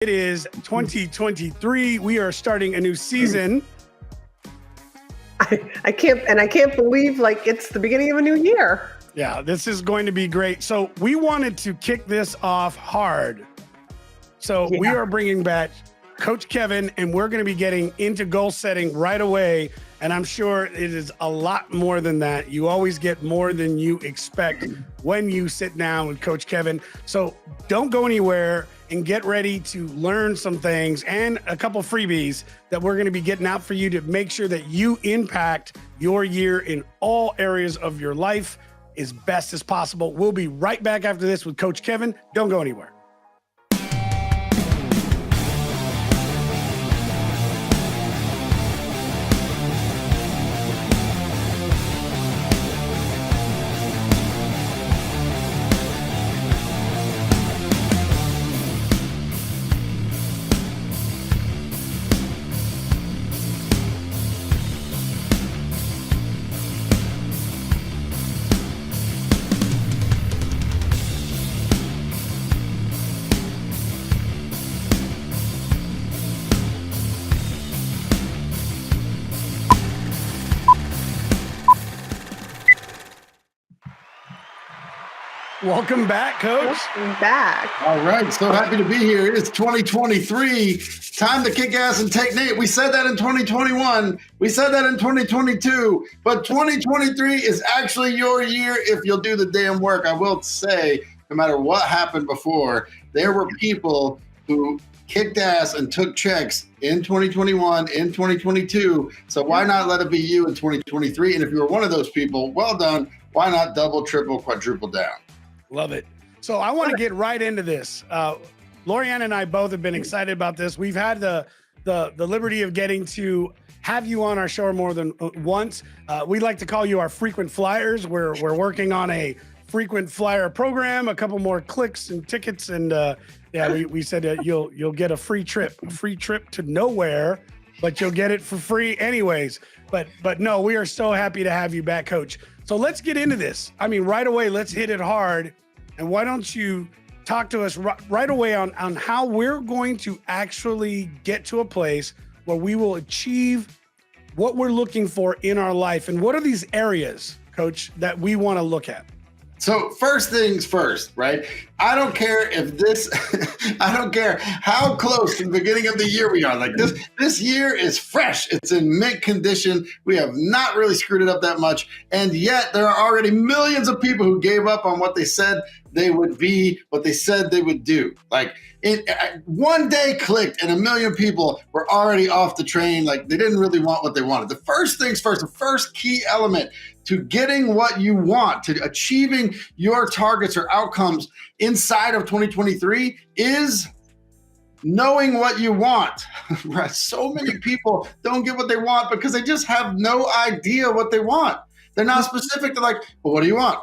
It is 2023. We are starting a new season. I can't believe it's the beginning of a new year. Yeah, this is going to be great. So we wanted to kick this off hard. So we are bringing back Coach Kevin, and we're going to be getting into goal setting right away. And I'm sure it is a lot more than that. You always get more than you expect when you sit down with Coach Kevin. So don't go anywhere and get ready to learn some things and a couple freebies that we're going to be getting out for you to make sure that you impact your year in all areas of your life as best as possible. We'll be right back after this with Coach Kevin. Don't go anywhere. Welcome back, Coach. Welcome back. All right. So happy to be here. It's 2023. Time to kick ass and take Nate. We said that in 2021. We said that in 2022. But 2023 is actually your year if you'll do the damn work. I will say, no matter what happened before, there were people who kicked ass and took checks in 2021, in 2022. So why not let it be you in 2023? And if you were one of those people, well done. Why not double, triple, quadruple down? Love it. So I want to get right into this. Lorianne and I both have been excited about this. We've had the liberty of getting to have you on our show more than once. We like to call you our frequent flyers. We're working on a frequent flyer program, a couple more clicks and tickets. And we said that you'll get a free trip to nowhere, but you'll get it for free anyways. But no, we are so happy to have you back, Coach. So let's get into this. I mean, right away, let's hit it hard. And why don't you talk to us right away on how we're going to actually get to a place where we will achieve what we're looking for in our life? And what are these areas, Coach, that we want to look at? So first things first, right? I don't care if I don't care how close to the beginning of the year we are. Like this year is fresh. It's in mint condition. We have not really screwed it up that much. And yet there are already millions of people who gave up on what they said they would be, what they said they would do. Like one day clicked and a million people were already off the train. Like they didn't really want what they wanted. The first things first, the first key element to getting what you want, to achieving your targets or outcomes inside of 2023 is knowing what you want. Right? So many people don't get what they want because they just have no idea what they want. They're not specific. They're like, well, what do you want?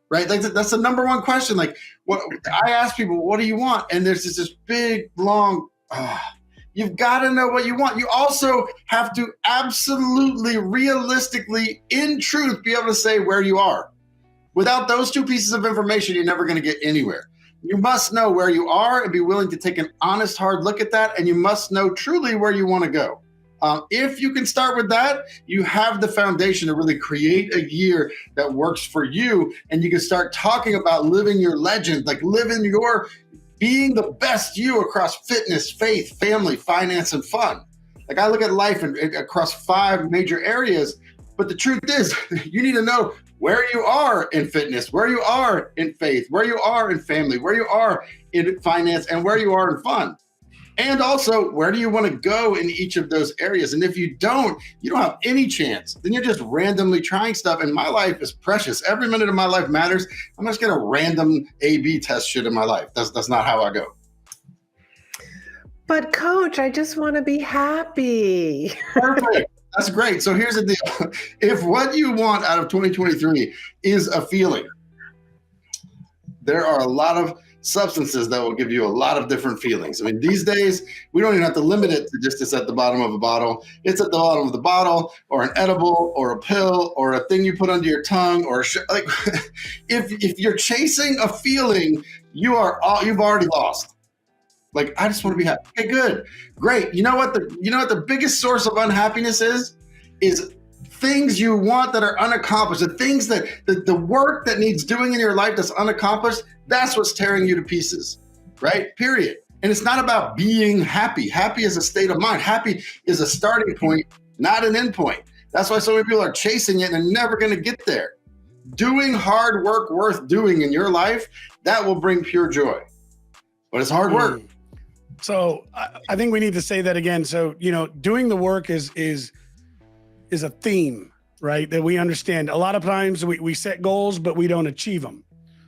Right? Like that's the number one question. Like what I ask people, what do you want? And there's this big, long, you've got to know what you want. You also have to absolutely, realistically, in truth, be able to say where you are. Without those two pieces of information, you're never going to get anywhere. You must know where you are and be willing to take an honest, hard look at that. And you must know truly where you want to go. If you can start with that, you have the foundation to really create a year that works for you. And you can start talking about living your legend, like being the best you across fitness, faith, family, finance, and fun. Like I look at life across 5 major areas, but the truth is you need to know where you are in fitness, where you are in faith, where you are in family, where you are in finance, and where you are in fun. And also, where do you want to go in each of those areas? And if you don't have any chance. Then you're just randomly trying stuff. And my life is precious. Every minute of my life matters. I'm just going to random A/B test shit in my life. That's not how I go. But Coach, I just want to be happy. Perfect. That's great. So here's the deal. If what you want out of 2023 is a feeling, there are a lot of substances that will give you a lot of different feelings. I mean, these days, we don't even have to limit it to just it's at the bottom of a bottle. It's at the bottom of the bottle, or an edible, or a pill, or a thing you put under your tongue, or like, if you're chasing a feeling, you've already lost. Like, I just want to be happy. Okay, good. Great. You know what the biggest source of unhappiness is things you want that are unaccomplished, the things that the work that needs doing in your life that's unaccomplished, that's what's tearing you to pieces, right? Period. And it's not about being happy. Happy is a state of mind. Happy is a starting point, not an end point. That's why so many people are chasing it and they're never going to get there. Doing hard work worth doing in your life, that will bring pure joy. But it's hard work. So I think we need to say that again. So, doing the work is a theme, right? That we understand. A lot of times we set goals, but we don't achieve them.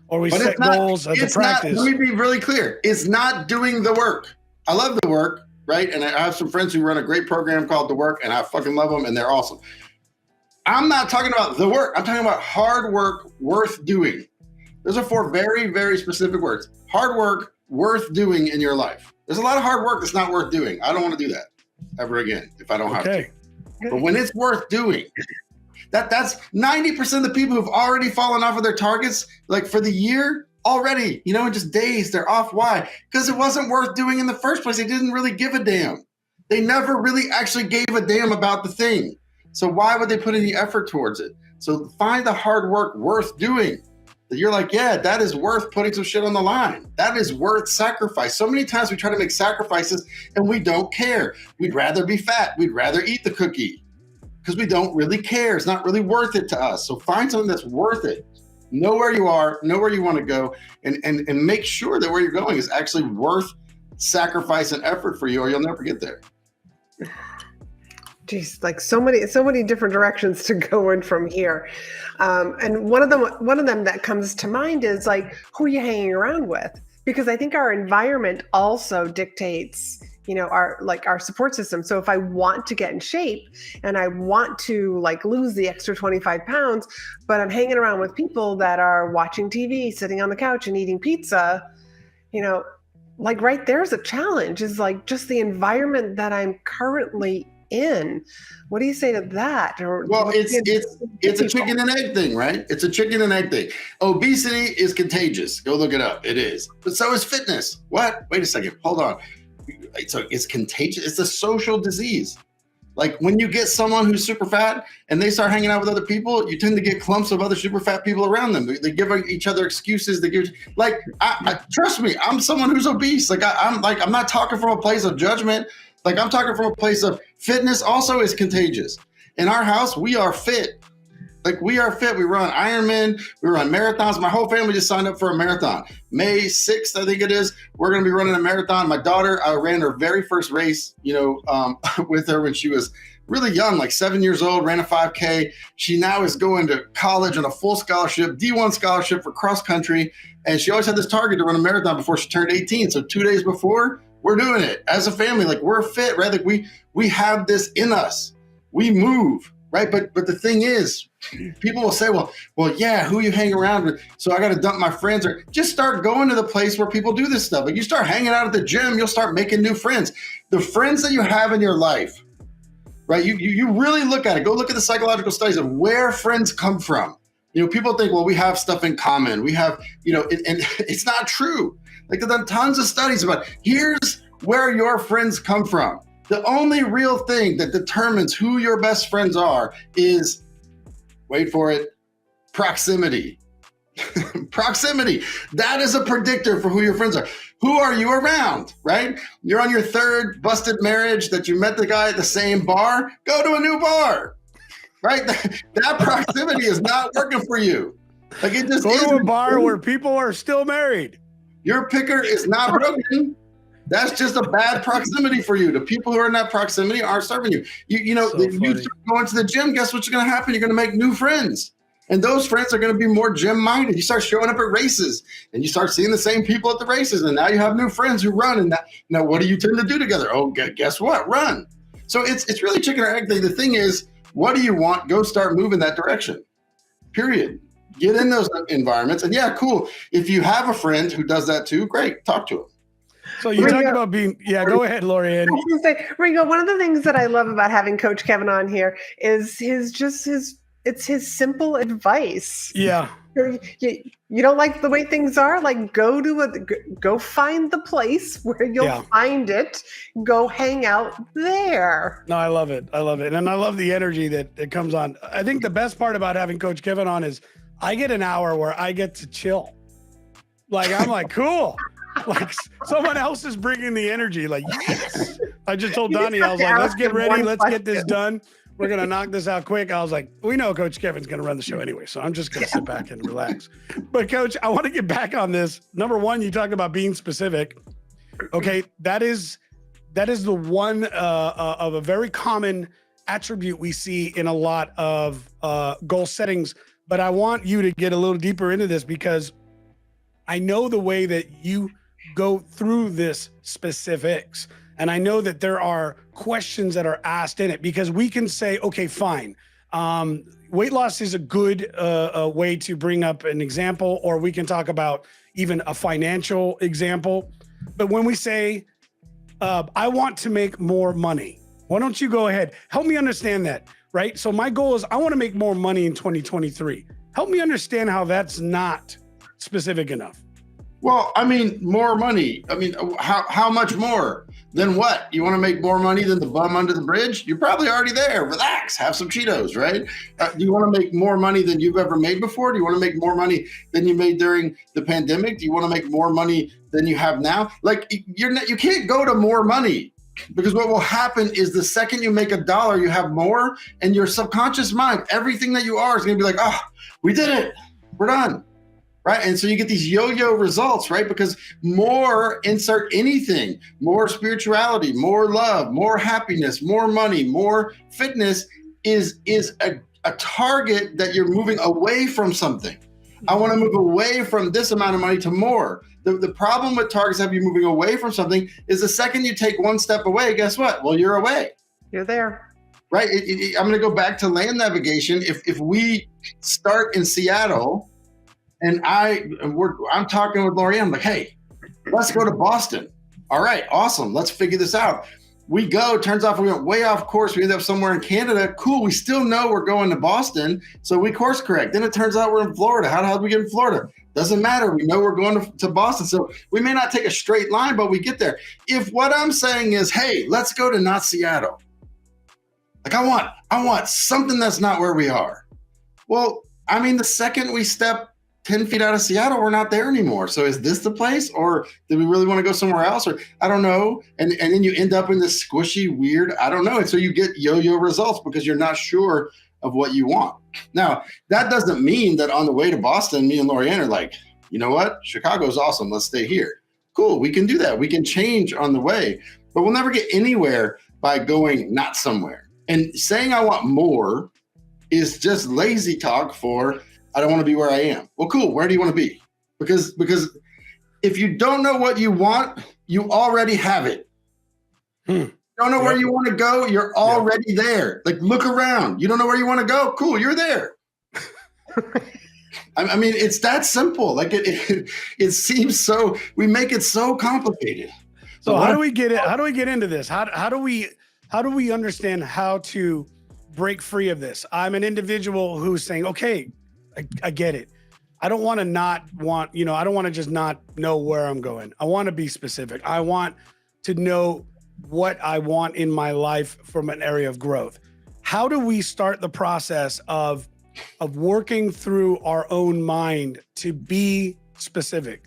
Or we set goals as a practice. Let me be really clear. It's not doing the work. I love the work, right? And I have some friends who run a great program called The Work, and I fucking love them, and they're awesome. I'm not talking about the work. I'm talking about hard work worth doing. Those are 4 very, very specific words. Hard work worth doing in your life. There's a lot of hard work that's not worth doing. I don't want to do that ever again if I don't have to. But when it's worth doing, that's 90% of the people who've already fallen off of their targets, like for the year already, in just days, they're off. Why? Because it wasn't worth doing in the first place. They didn't really give a damn. They never really actually gave a damn about the thing. So why would they put any effort towards it? So find the hard work worth doing. That you're like, yeah, that is worth putting some shit on the line. That is worth sacrifice. So many times we try to make sacrifices and we don't care. We'd rather be fat. We'd rather eat the cookie because we don't really care. It's not really worth it to us. So find something that's worth it. Know where you are, know where you want to go, and make sure that where you're going is actually worth sacrifice and effort for you, or you'll never get there. Geez, like so many different directions to go in from here. And one of them that comes to mind is like, who are you hanging around with? Because I think our environment also dictates, our support system. So if I want to get in shape and I want to lose the extra 25 pounds, but I'm hanging around with people that are watching TV, sitting on the couch and eating pizza, right there's a challenge, is just the environment that I'm currently in. What do you say to that? Well, it's a chicken and egg thing, right? It's a chicken and egg thing. Obesity is contagious. Go look it up. It is. But so is fitness. What? Wait a second. Hold on. So it's contagious. It's a social disease. Like when you get someone who's super fat and they start hanging out with other people, you tend to get clumps of other super fat people around them. They give each other excuses. They give trust me, I'm someone who's obese. I'm not talking from a place of judgment. I'm talking from a place of fitness also is contagious. In our house, we are fit. We are fit. We run Ironman. We run marathons. My whole family just signed up for a marathon. May 6th, I think it is. We're going to be running a marathon. My daughter ran her very first race, with her when she was really young, 7 years old, ran a 5K. She now is going to college on a full scholarship, D1 scholarship for cross country. And she always had this target to run a marathon before she turned 18. So 2 days before, we're doing it as a family. We're fit, right? We have this in us. We move, right? But the thing is, people will say, well, yeah, who you hang around with? So I got to dump my friends, or just start going to the place where people do this stuff. You start hanging out at the gym, you'll start making new friends. The friends that you have in your life, right? You really look at it. Go look at the psychological studies of where friends come from. People think, well, we have stuff in common. We have, and it's not true. They've done tons of studies about here's where your friends come from. The only real thing that determines who your best friends are is, wait for it, proximity. Proximity. That is a predictor for who your friends are. Who are you around, right? You're on your 3rd busted marriage that you met the guy at the same bar. Go to a new bar, right? That proximity is not working for you. It just go to a bar where people are still married. Your picker is not broken. That's just a bad proximity for you. The people who are in that proximity aren't serving you. You start going to the gym, guess what's going to happen? You're going to make new friends. And those friends are going to be more gym-minded. You start showing up at races, and you start seeing the same people at the races, and now you have new friends who run. And now what do you tend to do together? Oh, guess what? Run. So it's really chicken or egg thing. The thing is, what do you want? Go start moving that direction. Period. Get in those environments. And yeah, cool. If you have a friend who does that too, great. Talk to him. So you talk about being, go ahead, Lorianne. I was going to say, Rigo, one of the things that I love about having Coach Kevin on here is his It's his simple advice. Yeah. You don't like the way things are? Like go find the place where you'll find it. Go hang out there. No, I love it. And I love the energy that comes on. I think the best part about having Coach Kevin on is I get an hour where I get to chill. Like, I'm like, cool. Like someone else is bringing the energy. Like, yes. I just told Donnie, I was like, let's get ready. Let's get this done. We're going to knock this out quick. I was like, we know Coach Kevin's going to run the show anyway, so I'm just going to sit back and relax. But Coach, I want to get back on this. Number one, you talked about being specific. Okay, that is the one of a very common attribute we see in a lot of goal settings. But I want you to get a little deeper into this because I know the way that you go through this specifics. And I know that there are questions that are asked in it because we can say, okay, fine. Weight loss is a good way to bring up an example, or we can talk about even a financial example. But when we say, I want to make more money, why don't you go ahead? Help me understand that, right? So my goal is I want to make more money in 2023. Help me understand how that's not specific enough. Well, I mean, more money. I mean, how much more than what? You want to make more money than the bum under the bridge? You're probably already there. Relax, have some Cheetos, right? Do you want to make more money than you've ever made before? Do you want to make more money than you made during the pandemic? Do you want to make more money than you have now? Like, you can't go to more money, because what will happen is the second you make $1, you have more, and your subconscious mind, everything that you are is going to be like, oh, we did it. We're done. Right. And so you get these yo-yo results, right? Because more, insert anything, more spirituality, more love, more happiness, more money, more fitness is a target that you're moving away from something. I want to move away from this amount of money to more. The problem with targets have you moving away from something is the second you take one step away, guess what? Well, you're away. You're there. Right. I'm going to go back to land navigation. If we start in Seattle, and I'm talking with Lorianne, I'm like, hey, let's go to Boston. All right, awesome. Let's figure this out. We go, turns out we went way off course. We end up somewhere in Canada. Cool. We still know we're going to Boston. So we course correct. Then it turns out we're in Florida. How the hell did we get in Florida? Doesn't matter. We know we're going to Boston. So we may not take a straight line, but we get there. If what I'm saying is, hey, let's go to not Seattle. Like I want something that's not where we are. Well, I mean, the second we step 10 feet out of Seattle, we're not there anymore. So is this the place, or do we really want to go somewhere else? Or I don't know. And then you end up in this squishy, weird, I don't know. And so you get yo-yo results because you're not sure of what you want. Now, that doesn't mean that on the way to Boston, me and Lorianne are like, you know what? Chicago's awesome. Let's stay here. Cool. We can do that. We can change on the way, but we'll never get anywhere by going not somewhere. And saying I want more is just lazy talk for I don't want to be where I am. Well, cool. Where do you want to be? Because if you don't know what you want, you already have it. You don't know where you want to go, you're already there. Like, look around. You don't know where you want to go? Cool, you're there. I mean, it's that simple. Like it seems so, we make it so complicated. So how do we get it? How do we get into this? How do we understand how to break free of this? I'm an individual who's saying, okay, I get it. I don't want to I don't want to just not know where I'm going. I want to be specific. I want to know what I want in my life from an area of growth. How do we start the process of working through our own mind to be specific?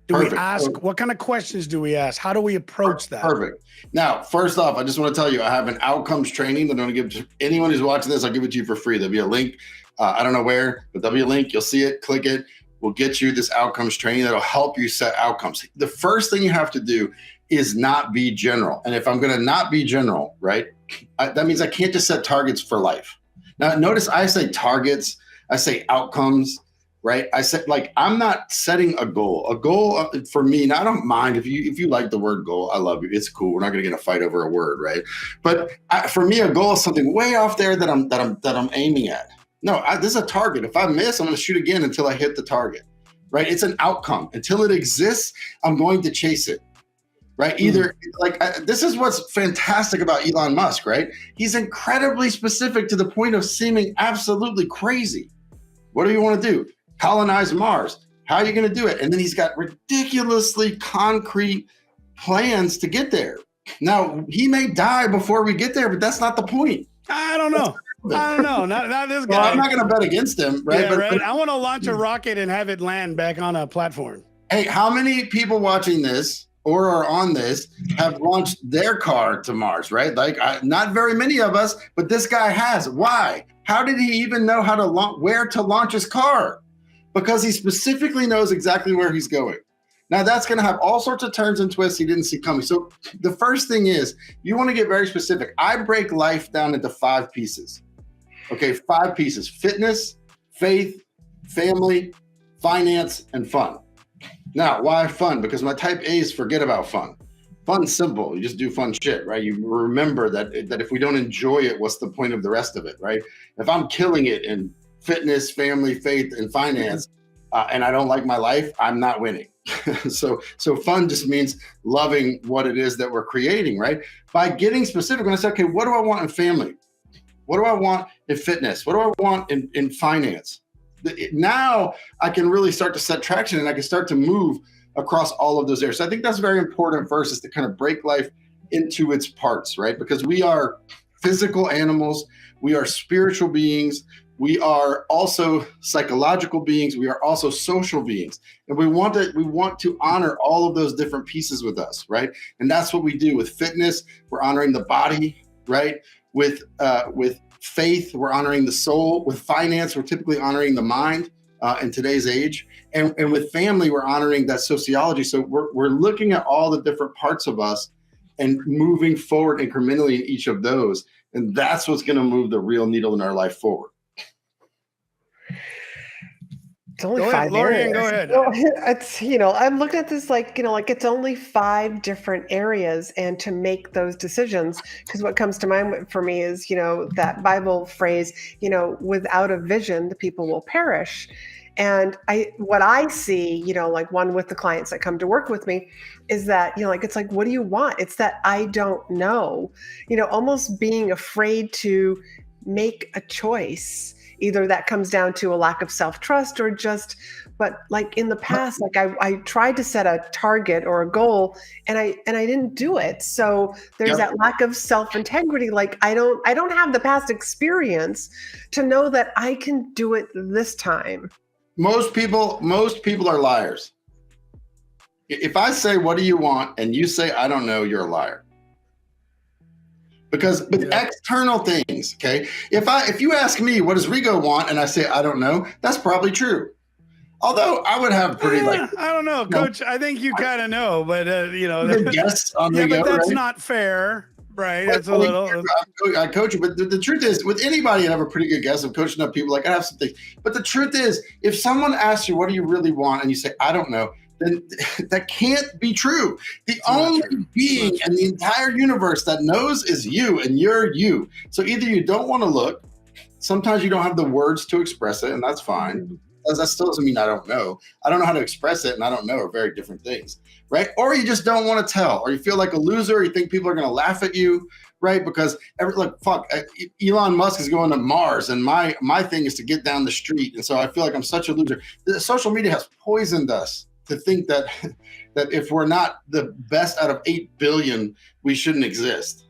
Do we ask, what kind of questions do we ask? How do we approach that? Perfect. Now, first off, I just want to tell you, I have an outcomes training that I'm going to give to anyone who's watching this. I'll give it to you for free. There'll be a link. I don't know where, but there'll be a link. You'll see it, click it. We'll get you this outcomes training that'll help you set outcomes. The first thing you have to do is not be general. And if I'm going to not be general, right, that means I can't just set targets for life. Now, notice I say targets, I say outcomes, right? I said, like, I'm not setting a goal. A goal for me, and I don't mind if you like the word goal, I love you. It's cool. We're not going to get a fight over a word, right? But for me, a goal is something way off there that I'm aiming at. No, this is a target. If I miss, I'm going to shoot again until I hit the target, right? It's an outcome. Until it exists, I'm going to chase it. right? Either this is what's fantastic about Elon Musk, right? He's incredibly specific to the point of seeming absolutely crazy. What do you want to do? Colonize Mars. How are you going to do it? And then he's got ridiculously concrete plans to get there. Now, he may die before we get there, but that's not the point. I don't know. Not this guy. Well, I'm not going to bet against him, right? Yeah, right. I want to launch a rocket and have it land back on a platform. Hey, how many people watching this or are on this have launched their car to Mars, right? Like, not very many of us, but this guy has. Why? How did he even know where to launch his car? Because he specifically knows exactly where he's going. Now, that's going to have all sorts of turns and twists he didn't see coming. So the first thing is you want to get very specific. I break life down into 5 pieces. Okay, 5 pieces: fitness, faith, family, finance, and fun. Now, why fun? Because my type A's forget about fun. Fun's simple. You just do fun shit, right? You remember that if we don't enjoy it, what's the point of the rest of it, right? If I'm killing it in fitness, family, faith, and finance, and I don't like my life, I'm not winning. So fun just means loving what it is that we're creating, right? By getting specific, when I say, okay, what do I want in family? What do I want in fitness? What do I want in finance? Now I can really start to set traction and I can start to move across all of those areas. So I think that's very important first, is to kind of break life into its parts, right? Because we are physical animals, we are spiritual beings, we are also psychological beings, we are also social beings. And we want to honor all of those different pieces with us, right? And that's what we do with fitness. We're honoring the body, right? With faith, we're honoring the soul. With finance, we're typically honoring the mind in today's age. And with family, we're honoring that sociology. So we're looking at all the different parts of us and moving forward incrementally in each of those. And that's what's going to move the real needle in our life forward. It's only 5 Lorianne, areas. go ahead. It's, I'm looking at this like it's only 5 different areas, and to make those decisions, because what comes to mind for me is, that Bible phrase, without a vision, the people will perish. And what I see, like one with the clients that come to work with me is that, it's like, what do you want? It's that I don't know, almost being afraid to make a choice. Either that comes down to a lack of self-trust or but like in the past, like I tried to set a target or a goal and I didn't do it. So there's that lack of self-integrity. Like I don't have the past experience to know that I can do it this time. Most people are liars. If I say, what do you want? And you say, I don't know, you're a liar. Because with external things, okay, if you ask me, what does Rigo want? And I say, I don't know, that's probably true. Although I would have pretty I don't know, Coach. I think you kind of know, but guess on yeah, Rigo, but that's right? not fair, right? That's a little. I coach you, but the truth is, with anybody, I have a pretty good guess. I'm coaching up people, like I have some things. But the truth is, if someone asks you, what do you really want? And you say, I don't know, then that can't be true. The only being in the entire universe that knows is you, and you're you. So either you don't want to look, sometimes you don't have the words to express it, and that's fine. That still doesn't mean I don't know. I don't know how to express it, and I don't know are very different things, right? Or you just don't want to tell, or you feel like a loser, or you think people are going to laugh at you, right? Because Elon Musk is going to Mars, and my thing is to get down the street, and so I feel like I'm such a loser. The social media has poisoned us to think that if we're not the best out of 8 billion, we shouldn't exist.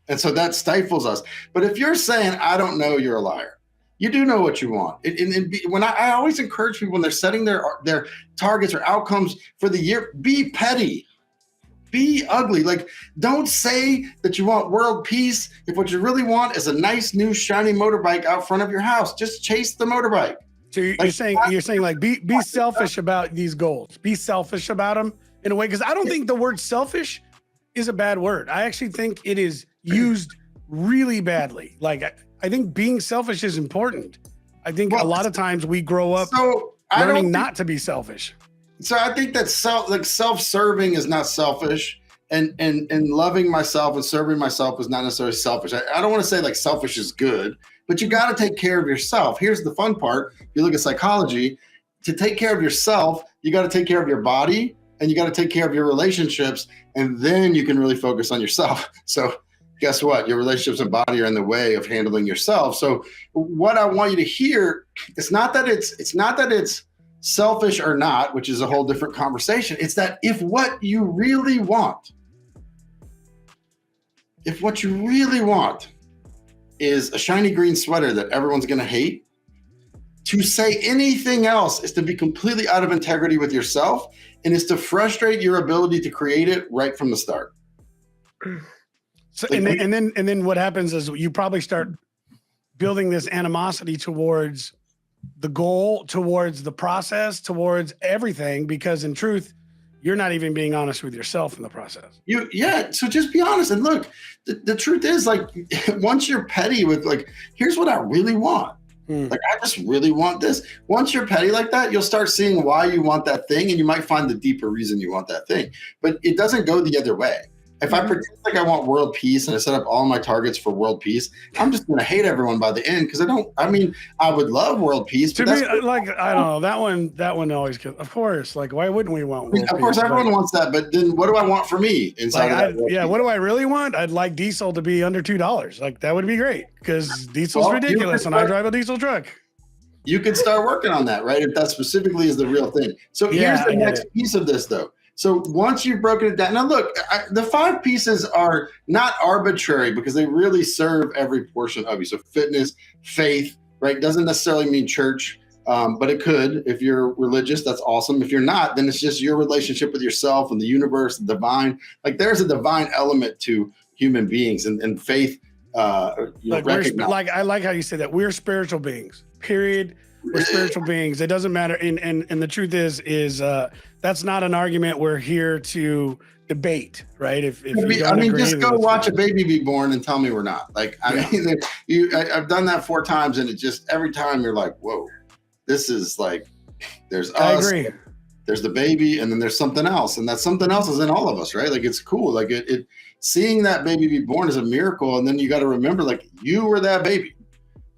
And so that stifles us. But if you're saying, I don't know, you're a liar. You do know what you want. When I always encourage people when they're setting their targets or outcomes for the year, be petty, be ugly. Like, don't say that you want world peace if what you really want is a nice new shiny motorbike out front of your house. Just chase the motorbike. So you're saying like be selfish about these goals. Be selfish about them in a way, because I don't think the word selfish is a bad word. I actually think it is used really badly. Like I think being selfish is important. I think a lot of times we grow up learning not to be selfish. So I think that self-serving is not selfish, and loving myself and serving myself is not necessarily selfish. I don't want to say like selfish is good, but you got to take care of yourself. Here's the fun part. If you look at psychology, to take care of yourself, you got to take care of your body, and you got to take care of your relationships, and then you can really focus on yourself. So guess what? Your relationships and body are in the way of handling yourself. So what I want you to hear, it's not that it's selfish or not, which is a whole different conversation. It's that if what you really want is a shiny green sweater that everyone's going to hate, to say anything else is to be completely out of integrity with yourself, and is to frustrate your ability to create it right from the start. So, and then what happens is you probably start building this animosity towards the goal, towards the process, towards everything, because in truth, you're not even being honest with yourself in the process. So just be honest. And look, the truth is, like, once you're petty with, like, here's what I really want. Like, I just really want this. Once you're petty like that, you'll start seeing why you want that thing, and you might find the deeper reason you want that thing. But it doesn't go the other way. If I pretend like I want world peace and I set up all my targets for world peace, I'm just going to hate everyone by the end, because I would love world peace. To me, like, I don't know, that one always kills. Of course, like, why wouldn't we want world peace? Of course, everyone wants that, but then what do I want for me inside of that? What do I really want? I'd like diesel to be under $2. Like, that would be great, because diesel's ridiculous, and I drive a diesel truck. You could start working on that, right? If that specifically is the real thing. So here's the next piece of this, though. So once you've broken it down, now look, the 5 pieces are not arbitrary, because they really serve every portion of you. So fitness, faith, right? Doesn't necessarily mean church, but it could. If you're religious, that's awesome. If you're not, then it's just your relationship with yourself and the universe, the divine. Like, there's a divine element to human beings, and faith. I like how you say that. We're spiritual beings, period. We're spiritual beings. It doesn't matter. And the truth is that's not an argument we're here to debate, right? If just go watch a baby be born and tell me we're not. Like, I've done that 4 times, and it just, every time you're like, whoa, this is like, there's us. I agree. There's the baby, and then there's something else, and that something else is in all of us, right? Like, it's cool. Like, it seeing that baby be born is a miracle, and then you got to remember, like, you were that baby.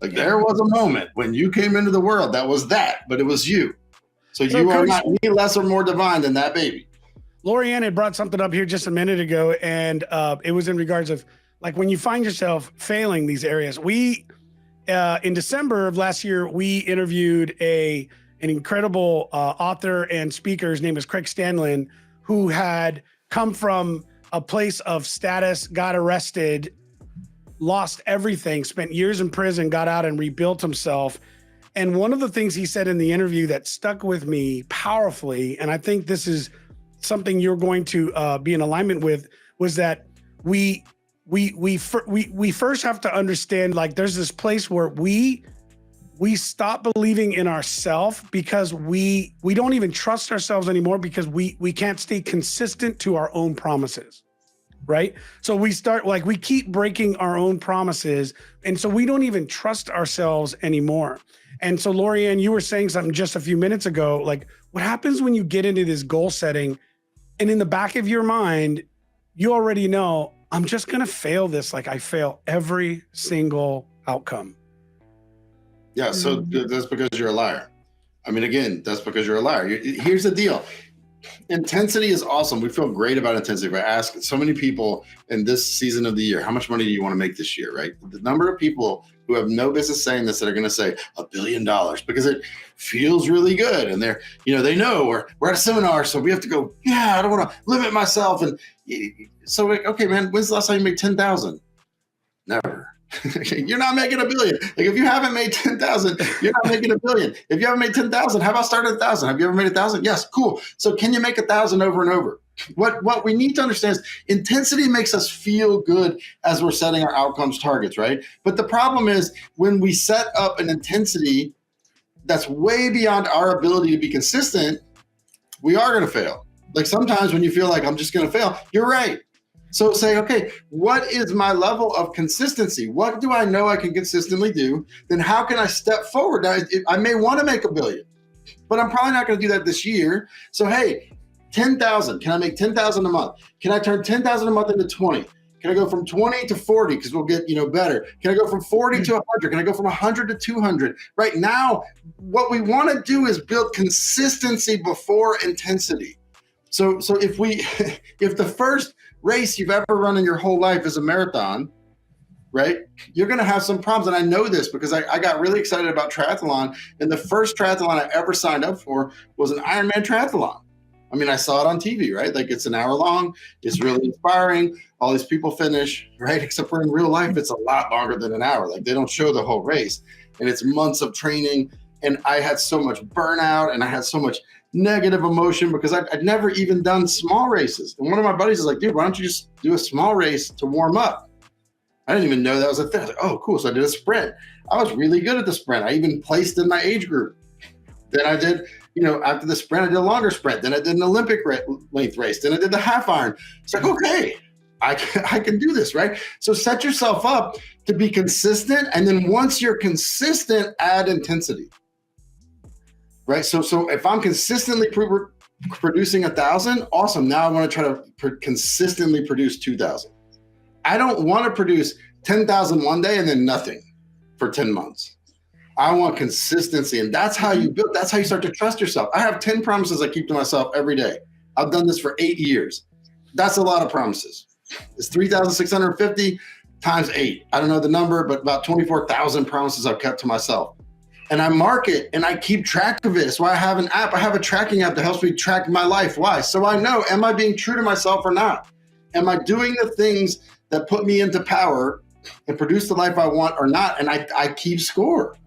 Like, there was a moment when you came into the world that was that, but it was you. So you are not any less or more divine than that baby. Lorianne had brought something up here just a minute ago, and it was in regards of, like, when you find yourself failing these areas. We, in December of last year, we interviewed an incredible author and speaker. His name is Craig Stanlin, who had come from a place of status, got arrested, lost everything, spent years in prison, got out and rebuilt himself. And one of the things he said in the interview that stuck with me powerfully, and I think this is something you're going to be in alignment with, was that we first have to understand, like, there's this place where we stop believing in ourselves, because we don't even trust ourselves anymore, because we can't stay consistent to our own promises. Right? So we start, like, we keep breaking our own promises. And so we don't even trust ourselves anymore. And so, Lorianne, you were saying something just a few minutes ago, like, what happens when you get into this goal setting, and in the back of your mind, you already know, I'm just going to fail this. Like, I fail every single outcome. Yeah. So that's because you're a liar. I mean, again, that's because you're a liar. Here's the deal. Intensity is awesome. We feel great about intensity. I ask so many people in this season of the year, how much money do you want to make this year, right? The number of people who have no business saying this that are going to say $1 billion, because it feels really good. And they're, they know we're at a seminar, so we have to go, I don't want to limit myself. And so, okay, man, when's the last time you made 10,000? Never. You're not making $1 billion. Like, if you haven't made 10,000, you're not making $1 billion. If you haven't made 10,000, how about start at 1,000? Have you ever made 1,000? Yes, cool. So can you make 1,000 over and over? What we need to understand is intensity makes us feel good as we're setting our outcomes targets, right? But the problem is, when we set up an intensity that's way beyond our ability to be consistent, we are going to fail. Like, sometimes when you feel like I'm just going to fail, you're right. So say, okay, what is my level of consistency? What do I know I can consistently do? Then how can I step forward? Now, I may want to make $1 billion, but I'm probably not going to do that this year. So, hey, 10,000. Can I make 10,000 a month? Can I turn 10,000 a month into 20? Can I go from 20 to 40? Because we'll get, better. Can I go from 40 to 100? Can I go from 100 to 200? Right now, what we want to do is build consistency before intensity. So if if the first race you've ever run in your whole life is a marathon, right, you're going to have some problems. And I know this because I got really excited about triathlon. And the first triathlon I ever signed up for was an Ironman triathlon. I mean, I saw it on TV, right? Like, it's an hour long. It's really inspiring. All these people finish, right? Except for in real life, it's a lot longer than an hour. Like, they don't show the whole race. And it's months of training. And I had so much burnout and I had so much negative emotion because I'd never even done small races. And one of my buddies is like, dude, why don't you just do a small race to warm up? I didn't even know that was a thing. I was like, oh, cool. So I did a sprint. I was really good at the sprint. I even placed in my age group. Then I did, after the sprint, I did a longer sprint. Then I did an Olympic length race. Then I did the half iron. It's like, okay, I can do this, right? So set yourself up to be consistent. And then once you're consistent, add intensity, right? So if I'm consistently producing 1,000, awesome. Now I want to try to consistently produce 2,000. I don't want to produce 10,000 one day and then nothing for 10 months. I want consistency. And that's how you build. That's how you start to trust yourself. I have 10 promises I keep to myself every day. I've done this for 8 years. That's a lot of promises. It's 3,650 times 8. I don't know the number, but about 24,000 promises I've kept to myself. And I mark it and I keep track of it. That's why I have an app. I have a tracking app that helps me track my life. Why? So I know, am I being true to myself or not? Am I doing the things that put me into power and produce the life I want or not? And I keep score.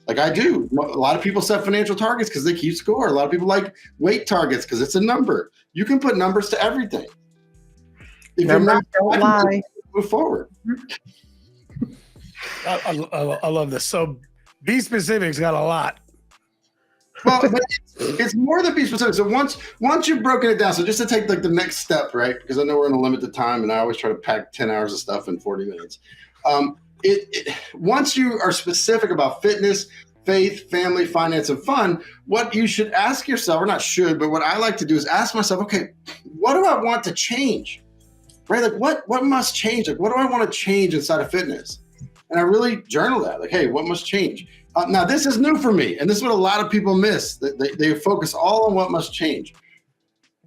Like I do. A lot of people set financial targets because they keep score. A lot of people like weight targets because it's a number. You can put numbers to everything. If Numbers don't lie. Move forward. I love this. So be specific's got a lot. Well, but it's more than be specific. So once you've broken it down, so just to take like the next step, right? Because I know we're in a limited time and I always try to pack 10 hours of stuff in 40 minutes. Once you are specific about fitness, faith, family, finance, and fun, what you should ask yourself, or not should, but what I like to do is ask myself, okay, what do I want to change? Right? Like what must change? Like what do I want to change inside of fitness? And I really journal that. Like, hey, what must change? Now, this is new for me, and this is what a lot of people miss. They focus all on what must change.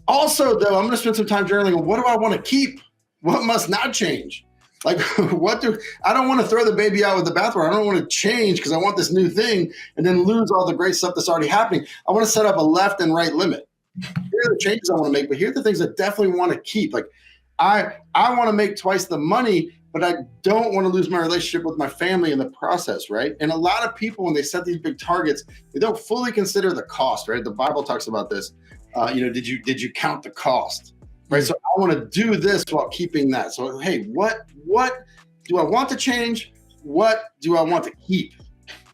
Also, though, I'm going to spend some time journaling on what do I want to keep? What must not change? Like, I don't want to throw the baby out with the bathwater. I don't want to change because I want this new thing and then lose all the great stuff that's already happening. I want to set up a left and right limit. Here are the changes I want to make, but here are the things I definitely want to keep. Like, I want to make twice the money, but I don't want to lose my relationship with my family in the process, right? And a lot of people, when they set these big targets, they don't fully consider the cost, right? The Bible talks about this. Did you count the cost, right? So I want to do this while keeping that. So, hey, what do I want to change? What do I want to keep?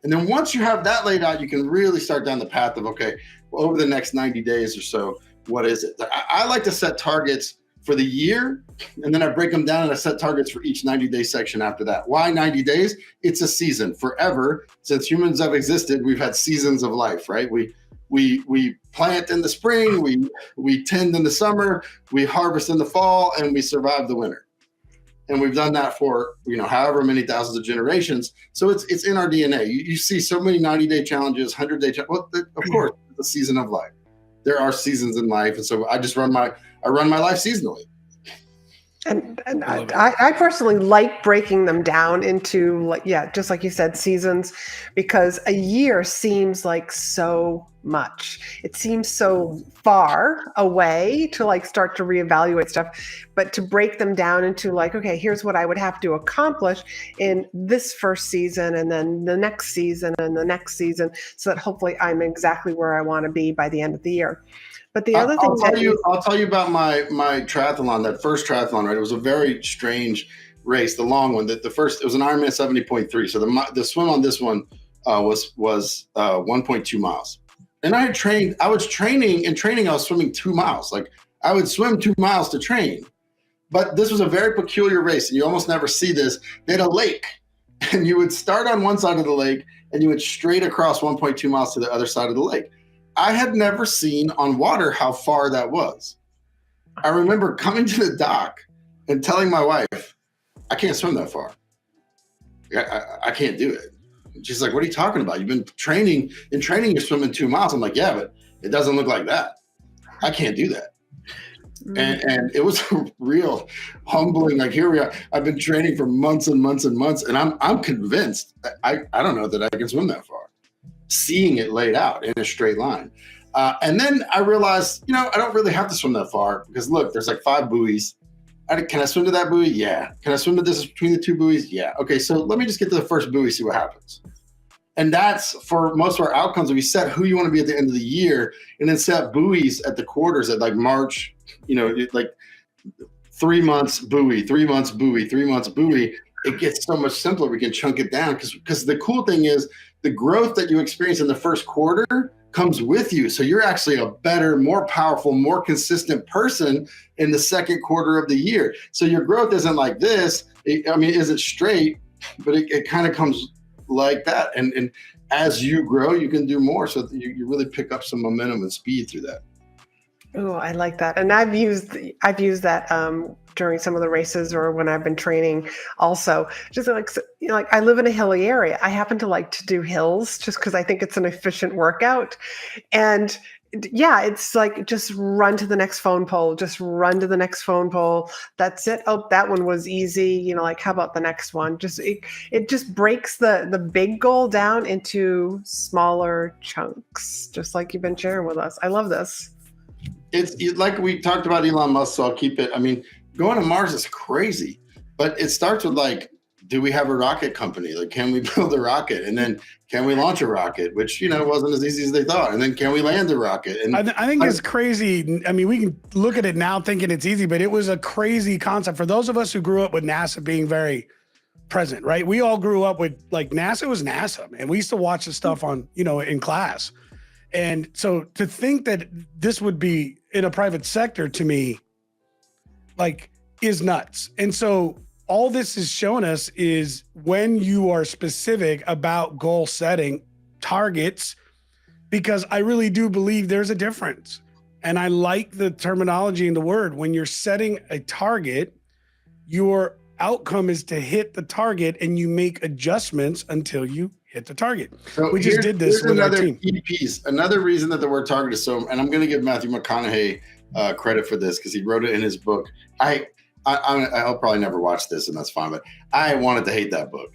And then once you have that laid out, you can really start down the path of, okay, well, over the next 90 days or so, what is it? I like to set targets for the year, and then I break them down and I set targets for each 90-day section after that. Why 90 days? It's a season. Forever, since humans have existed, we've had seasons of life, right? We plant in the spring, we tend in the summer, we harvest in the fall, and we survive the winter. And we've done that for, however many thousands of generations. So it's in our DNA. You see so many 90-day challenges, 100-day challenges. Well, of course, it's a season of life. There are seasons in life. And so I just run my life seasonally. And I personally like breaking them down into, just like you said, seasons, because a year seems like so much. It seems so far away to start to reevaluate stuff, but to break them down into okay, here's what I would have to accomplish in this first season, and then the next season, and the next season, so that hopefully I'm exactly where I want to be by the end of the year. But the other thing I'll tell you about my triathlon, that first triathlon, right? It was a very strange race, the long one. It was an Ironman 70.3. So the swim on this one was 1.2 miles. And I was swimming 2 miles. Like I would swim 2 miles to train. But this was a very peculiar race, and you almost never see this. They had a lake, and you would start on one side of the lake, and you went straight across 1.2 miles to the other side of the lake. I had never seen on water how far that was. I remember coming to the dock and telling my wife, I can't swim that far. I can't do it. She's like, what are you talking about? You've been training. In training, you're swimming 2 miles. I'm like, yeah, but it doesn't look like that. I can't do that. And it was real humbling. Like, here we are. I've been training for months and months and months, and I'm convinced I don't know that I can swim that far, seeing it laid out in a straight line. And then I realized, I don't really have to swim that far, because look, there's like 5 buoys. Can I swim to that buoy? Yeah. Can I swim the distance between the 2 buoys? Yeah. Okay, so let me just get to the first buoy, see what happens. And that's for most of our outcomes. We set who you want to be at the end of the year, and then set buoys at the quarters at like March, like 3 months buoy, 3 months buoy, 3 months buoy. It gets so much simpler. We can chunk it down, because the cool thing is the growth that you experience in the first quarter comes with you. So you're actually a better, more powerful, more consistent person in the second quarter of the year. So your growth isn't like this. Isn't straight, but it kind of comes like that. And as you grow, you can do more. So you really pick up some momentum and speed through that. Oh, I like that. And I've used that during some of the races, or when I've been training also. Just like I live in a hilly area. I happen to like to do hills just because I think it's an efficient workout. And yeah, it's like, just run to the next phone pole, just run to the next phone pole. That's it. Oh, that one was easy. Like, how about the next one? It just breaks the big goal down into smaller chunks, just like you've been sharing with us. I love this. It's like we talked about Elon Musk, so I'll keep it. Going to Mars is crazy, but it starts with like, do we have a rocket company? Like, can we build a rocket? And then can we launch a rocket, which, wasn't as easy as they thought. And then can we land a rocket? And I think it's crazy. We can look at it now thinking it's easy, but it was a crazy concept for those of us who grew up with NASA being very present, right? We all grew up with, like, NASA was NASA, man. We used to watch the stuff on, in class. And so to think that this would be in a private sector, to me, like, is nuts. And so all this is showing us is when you are specific about goal setting targets, because I really do believe there's a difference. And I like the terminology and the word. When you're setting a target, your outcome is to hit the target, and you make adjustments until you hit the target. So we just did this with our team. Another reason that the word target is so, and I'm going to give Matthew McConaughey credit for this, because he wrote it in his book. I'll probably never watch this, and that's fine, but I wanted to hate that book.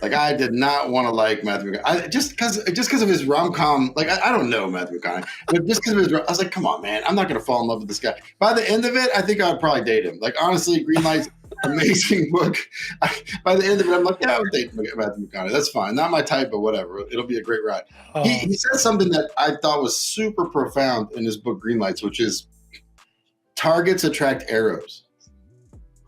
Like, I did not want to like Matthew McConaughey. Just because of his rom-com. Like, I don't know Matthew McConaughey, but just because of his, I was like, come on, man, I'm not going to fall in love with this guy. By the end of it, I think I would probably date him. Like, honestly, Green Light's amazing book. By the end of it, I'm like, yeah, I would date Matthew McConaughey. That's fine. Not my type, but whatever. It'll be a great ride. Oh. He said something that I thought was super profound in his book, Green Lights, which is targets attract arrows.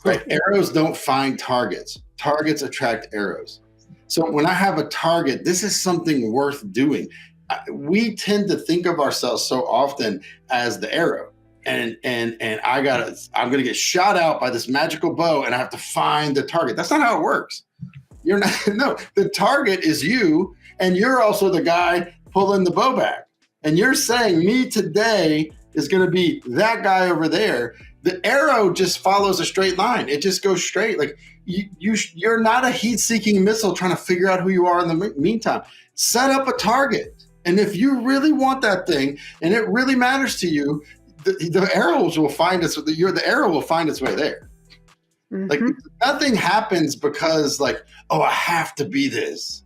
Right? Arrows don't find targets. Targets attract arrows. So when I have a target, this is something worth doing. We tend to think of ourselves so often as the arrow. And I'm going to get shot out by this magical bow, and I have to find the target. That's not how it works. You're not. No, the target is you, and you're also the guy pulling the bow back. And you're saying, me today is going to be that guy over there. The arrow just follows a straight line. It just goes straight. Like, you're not a heat-seeking missile trying to figure out who you are in the meantime. Set up a target. And if you really want that thing, and it really matters to you, the arrows will find its. The arrow will find its way there. Mm-hmm. Like, nothing happens because, like, oh, I have to be this.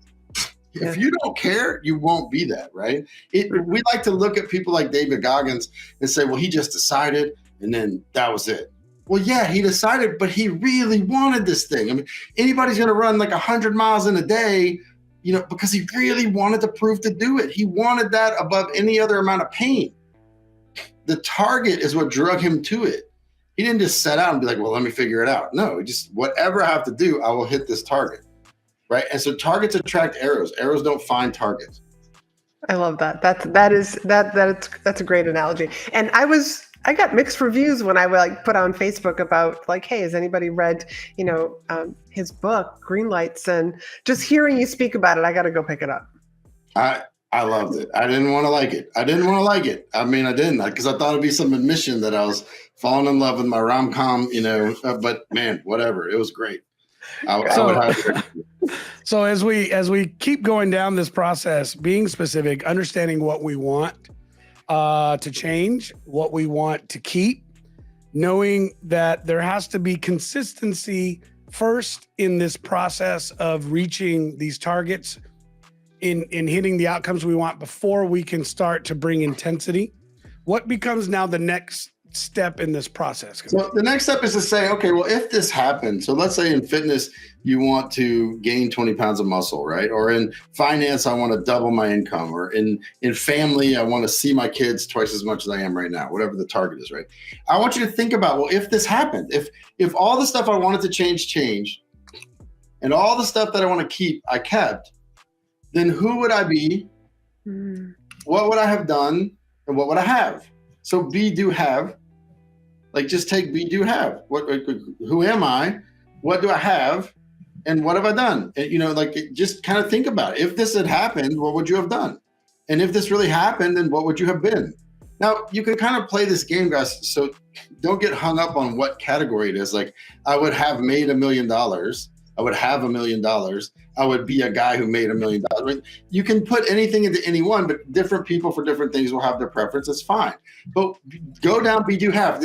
Yeah. If you don't care, you won't be that, right? We like to look at people like David Goggins and say, well, he just decided, and then that was it. Well, yeah, he decided, but he really wanted this thing. Anybody's going to run like 100 miles in a day, because he really wanted to prove to do it. He wanted that above any other amount of pain. The target is what drug him to it. He didn't just set out and be like, well, let me figure it out. No, just whatever I have to do, I will hit this target. Right. And so targets attract arrows. Arrows don't find targets. I love that. That's a great analogy. And I got mixed reviews when I put on Facebook about like, hey, has anybody read, his book, Green Lights? And just hearing you speak about it, I got to go pick it up. I loved it. I didn't want to like it. I didn't, because I thought it'd be some admission that I was falling in love with my rom-com, but man, whatever. It was great. So as we keep going down this process, being specific, understanding what we want, to change, what we want to keep, knowing that there has to be consistency first in this process of reaching these targets, in hitting the outcomes we want before we can start to bring intensity. What becomes now the next step in this process? So the next step is to say, okay, well, if this happens, so let's say in fitness, you want to gain 20 pounds of muscle, right? Or in finance, I want to double my income, or in family, I want to see my kids twice as much as I am right now, whatever the target is, right? I want you to think about, well, if this happened, if all the stuff I wanted to changed, and all the stuff that I want to keep, I kept, then who would I be? What would I have done? And what would I have? So be, do, have. Like, just take be, do, have. Who am I? What do I have? And what have I done? And, just kind of think about it. If this had happened, what would you have done? And if this really happened, then what would you have been? Now, you can kind of play this game, guys. So don't get hung up on what category it is. Like, I would have made $1 million. I would have $1 million. I would be a guy who made $1 million. You can put anything into any one, but different people for different things will have their preference. It's fine. But go down, be, do, have.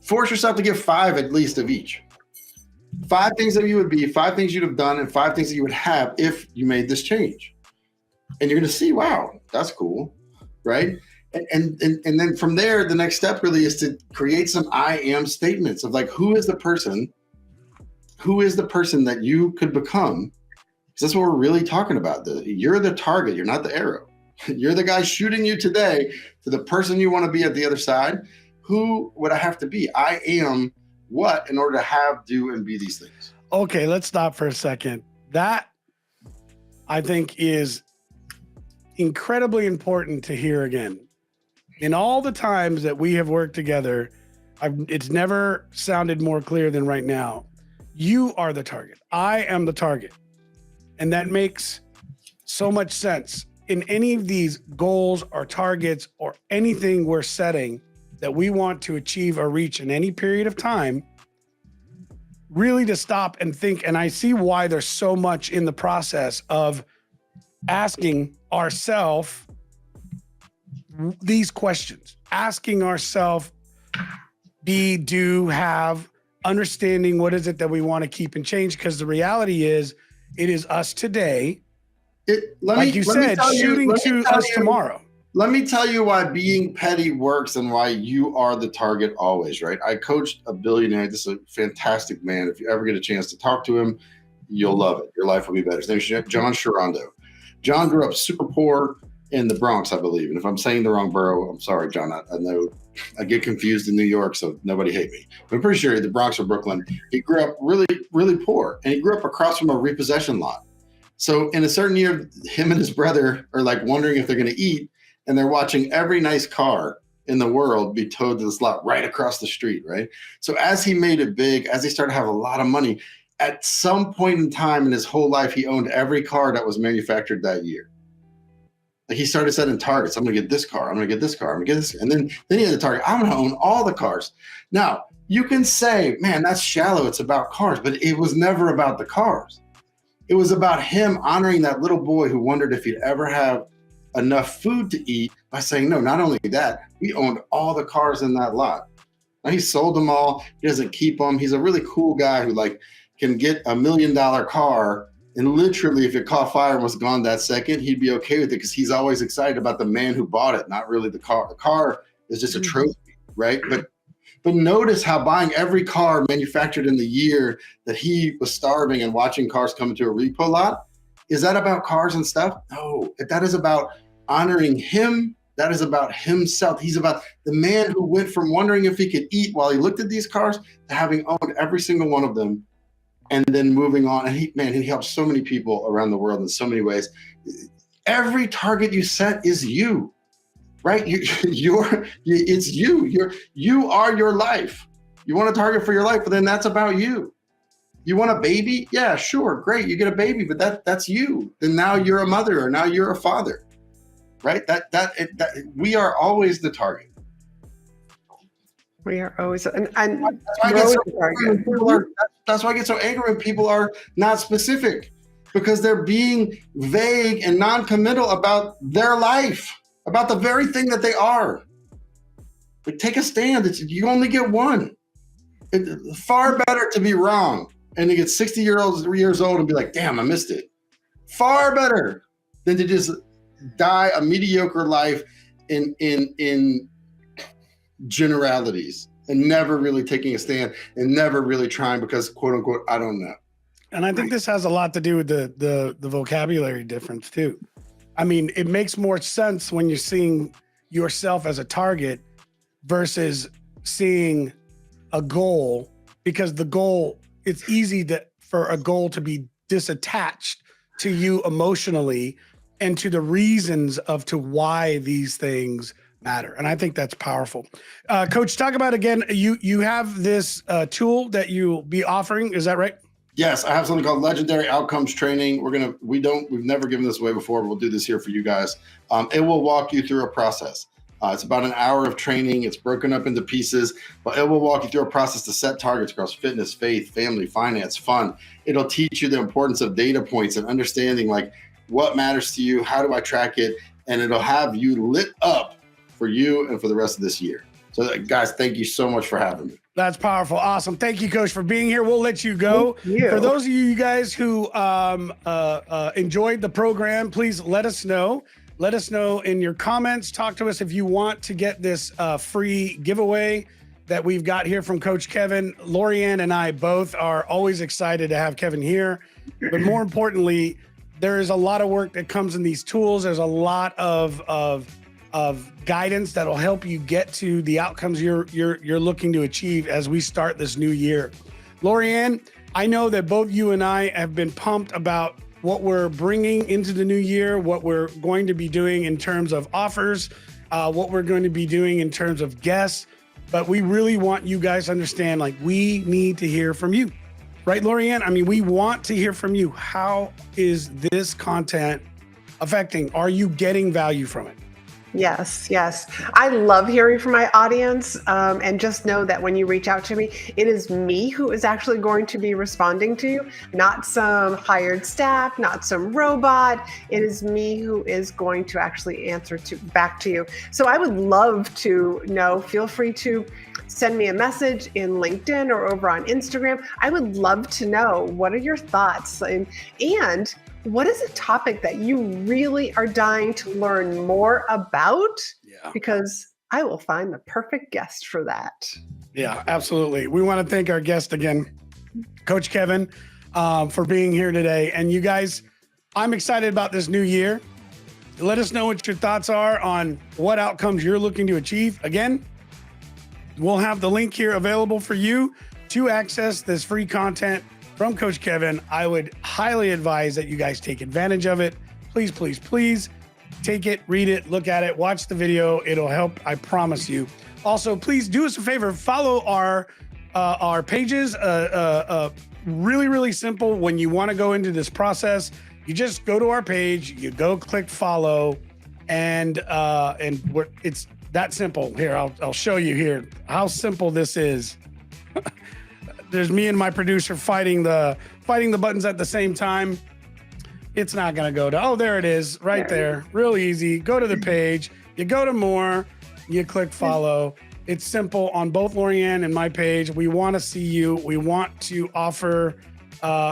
Force yourself to give 5 at least of each. 5 things that you would be, 5 things you'd have done, and 5 things that you would have if you made this change. And you're going to see, wow, that's cool, right? And then from there, the next step really is to create some I am statements of like, who is the person that you could become? Because that's what we're really talking about. You're the target. You're not the arrow. You're the guy shooting you today to the person you want to be at the other side. Who would I have to be? I am what in order to have, do, and be these things. Okay, let's stop for a second. That, I think, is incredibly important to hear again. In all the times that we have worked together, it's never sounded more clear than right now. You are the target. I am the target. And that makes so much sense. In any of these goals or targets or anything we're setting that we want to achieve or reach in any period of time, really to stop and think. And I see why there's so much in the process of asking ourselves these questions, asking ourselves, be, do, have, understanding what is it that we want to keep and change. Because the reality is, it is us today, like you said, shooting to us tomorrow. Let me tell you why being petty works and why you are the target always, right? I coached a billionaire. This is a fantastic man. If you ever get a chance to talk to him, you'll love it. Your life will be better. His name is John Sharondo. John grew up super poor in the Bronx, I believe. And if I'm saying the wrong borough, I'm sorry, John. I know I get confused in New York, so nobody hate me. But I'm pretty sure the Bronx or Brooklyn. He grew up really, really poor. And he grew up across from a repossession lot. So in a certain year, him and his brother are like wondering if they're going to eat. And they're watching every nice car in the world be towed to this lot right across the street, right? So as he made it big, as he started to have a lot of money, at some point in time in his whole life, he owned every car that was manufactured that year. Like he started setting targets. I'm going to get this car. I'm going to get this car. I'm going to get this. And then he had the target. I'm going to own all the cars. Now, you can say, man, that's shallow. It's about cars. But it was never about the cars. It was about him honoring that little boy who wondered if he'd ever have enough food to eat by saying, no, not only that, we owned all the cars in that lot. Now he sold them all. He doesn't keep them. He's a really cool guy who can get $1 million car. And literally, if it caught fire and was gone that second, he'd be okay with it because he's always excited about the man who bought it, not really the car. The car is just a trophy, right? But notice how buying every car manufactured in the year that he was starving and watching cars come into a repo lot, is that about cars and stuff? No, that is about honoring him. That is about himself. He's about the man who went from wondering if he could eat while he looked at these cars to having owned every single one of them and then moving on. And he helps so many people around the world in so many ways. Every target you set is you, right? It's you. You are your life. You want a target for your life, but then that's about you. You want a baby? Yeah, sure, great. You get a baby, but that's you. Then now you're a mother or now you're a father, right? That we are always the target. We are always, that's why I get so angry when people are not specific, because they're being vague and non-committal about their life. about the very thing that they are. Like, take a stand. You only get one. It's far better to be wrong and to get 60 years old and be like, damn, I missed it. Far better than to just die a mediocre life in generalities and never really taking a stand and never really trying because, quote unquote, I don't know. And I think this has a lot to do with the vocabulary difference too. I mean, it makes more sense when you're seeing yourself as a target versus seeing a goal, because the goal, it's easy for a goal to be disattached to you emotionally and to the reasons to why these things matter. And I think that's powerful. Coach, talk about again, you have this tool that you'll be offering. Is that right? Yes, I have something called Legendary Outcomes Training. We've never given this away before. We'll do this here for you guys. It will walk you through a process. It's about an hour of training. It's broken up into pieces, but it will walk you through a process to set targets across fitness, faith, family, finance, fun. It'll teach you the importance of data points and understanding like what matters to you, how do I track it, and it'll have you lit up for you and for the rest of this year. So guys, thank you so much for having me. That's powerful. Awesome. Thank you, Coach, for being here. We'll let you go. For those of you guys who enjoyed the program, please let us know. Let us know in your comments. Talk to us if you want to get this free giveaway that we've got here from Coach Kevin. Lorianne and I both are always excited to have Kevin here. But more importantly, there is a lot of work that comes in these tools. There's a lot of guidance that'll help you get to the outcomes you're looking to achieve as we start this new year. Lorianne, I know that both you and I have been pumped about what we're bringing into the new year, what we're going to be doing in terms of offers, what we're going to be doing in terms of guests. But we really want you guys to understand, like, we need to hear from you, right, Lorianne? I mean, we want to hear from you. How is this content affecting? Are you getting value from it? Yes. I love hearing from my audience. And just know that when you reach out to me, it is me who is actually going to be responding to you, not some hired staff, not some robot. It is me who is going to actually answer back to you. So I would love to know, feel free to send me a message in LinkedIn or over on Instagram. I would love to know, what are your thoughts? And what is a topic that you really are dying to learn more about? Yeah. Because I will find the perfect guest for that. Yeah, absolutely. We want to thank our guest again, Coach Kevin, for being here today. And you guys, I'm excited about this new year. Let us know what your thoughts are on what outcomes you're looking to achieve. Again, we'll have the link here available for you to access this free content from Coach Kevin. I would highly advise that you guys take advantage of it. Please, please, please take it, read it, look at it, watch the video. It'll help, I promise you. Also, please do us a favor, follow our pages. Really, really simple. When you want to go into this process, you just go to our page, you go click follow, and it's that simple. Here, I'll show you here how simple this is. There's me and my producer fighting the buttons at the same time. It's not gonna go to, oh, there it is, right there. Real easy. Go to the page, you go to more, you click follow. It's simple on both Lorianne and my page. We want to see you. We want to offer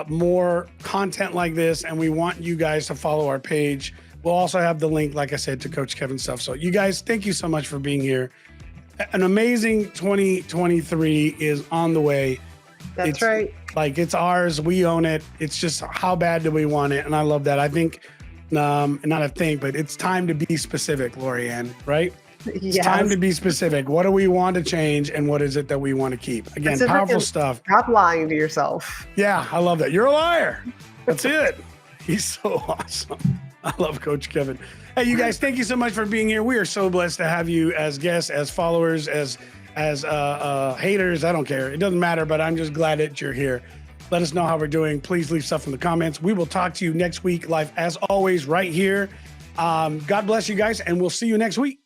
more content like this, and we want you guys to follow our page. We'll also have the link, like I said, to Coach Kevin's stuff. So you guys, thank you so much for being here. An amazing 2023 is on the way. That's right. Like, it's ours. We own it. It's just, how bad do we want it? And I love that. I think, but it's time to be specific, Lorianne, right? It's time to be specific. What do we want to change, and what is it that we want to keep? Again, powerful stuff. Stop lying to yourself. Yeah, I love that. You're a liar. That's it. He's so awesome. I love Coach Kevin. Hey, you guys, thank you so much for being here. We are so blessed to have you as guests, as followers, as haters. I don't care. It doesn't matter, but I'm just glad that you're here. Let us know how we're doing. Please leave stuff in the comments. We will talk to you next week live, as always, right here. God bless you guys, and we'll see you next week.